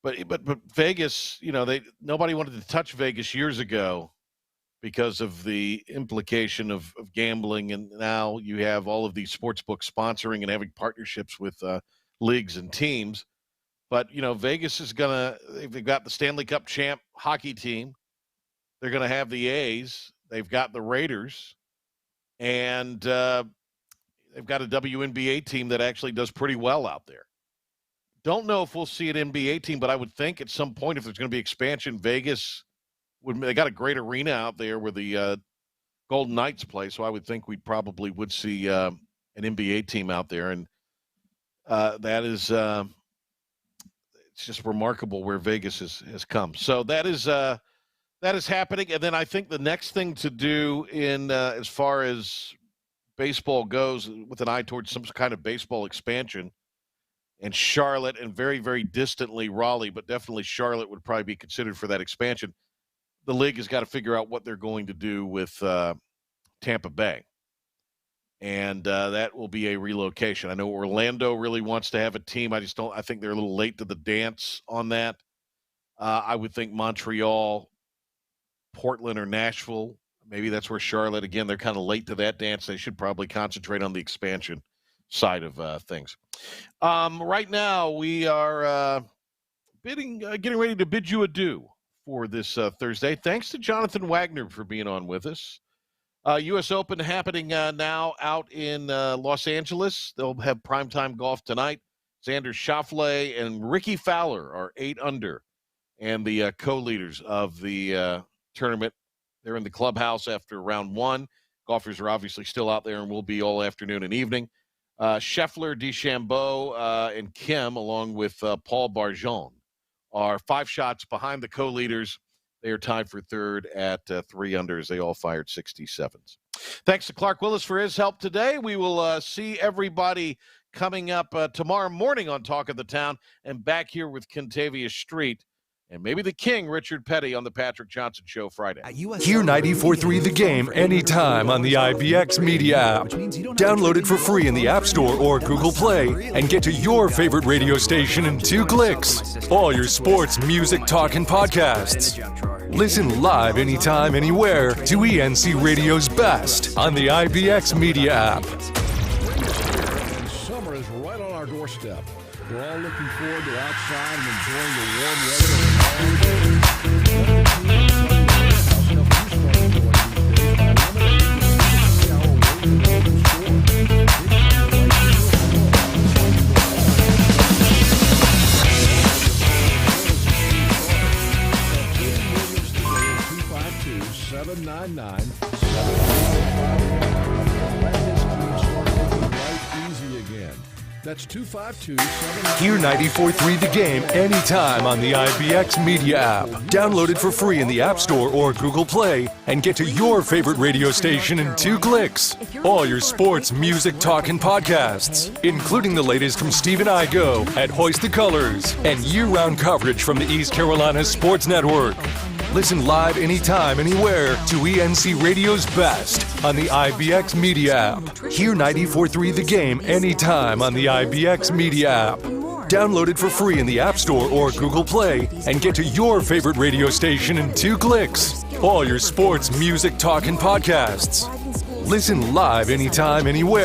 But Vegas, nobody wanted to touch Vegas years ago because of the implication of gambling, and now you have all of these sports books sponsoring and having partnerships with leagues and teams. But, Vegas is they've got the Stanley Cup champ hockey team. They're going to have the A's. They've got the Raiders. And they've got a WNBA team that actually does pretty well out there. Don't know if we'll see an NBA team, but I would think at some point if there's going to be expansion, Vegas they got a great arena out there where the Golden Knights play, so I would think we probably would see an NBA team out there, and that is it's just remarkable where Vegas has come. So that is happening, and then I think the next thing to do in as far as baseball goes, with an eye towards some kind of baseball expansion, and Charlotte, and very, very distantly Raleigh, but definitely Charlotte would probably be considered for that expansion. The league has got to figure out what they're going to do with Tampa Bay. And that will be a relocation. I know Orlando really wants to have a team. I think they're a little late to the dance on that. I would think Montreal, Portland, or Nashville, maybe that's where Charlotte, again, they're kind of late to that dance. They should probably concentrate on the expansion side of things. Right now, we are getting ready to bid you adieu for this Thursday. Thanks to Jonathan Wagner for being on with us. U.S. Open happening now out in Los Angeles. They'll have primetime golf tonight. Xander Schauffele and Ricky Fowler are 8 under and the co-leaders of the tournament. They're in the clubhouse after round 1. Golfers are obviously still out there and will be all afternoon and evening. Scheffler, DeChambeau, and Kim, along with Paul Barjon, are 5 shots behind the co-leaders. They are tied for third at 3 unders. They all fired 67s. Thanks to Clark Willis for his help today. We will see everybody coming up tomorrow morning on Talk of the Town, and back here with Kentavia Street and maybe the King, Richard Petty, on the Patrick Johnson Show Friday. Hear 94.3 The Game anytime on the IBX Media app. Download it for free in the App Store or Google Play and get to your favorite radio station in 2 clicks. All your sports, music, talk, and podcasts. Listen live anytime, anywhere to ENC Radio's best on the IBX Media app. Summer is right on our doorstep. We're all looking forward to outside and enjoying the warm weather. That's 252-7. Hear 94.3 The Game anytime on the IBX Media app. Download it for free in the App Store or Google Play and get to your favorite radio station in 2 clicks. All your sports, music, talk, and podcasts, including the latest from Stephen Igo at Hoist the Colors and year-round coverage from the East Carolina Sports Network. Listen live anytime, anywhere to ENC Radio's best on the IBX Media app. Hear 94.3 The Game anytime on the IBX Media app. Download it for free in the App Store or Google Play and get to your favorite radio station in 2 clicks. All your sports, music, talk, and podcasts. Listen live anytime, anywhere.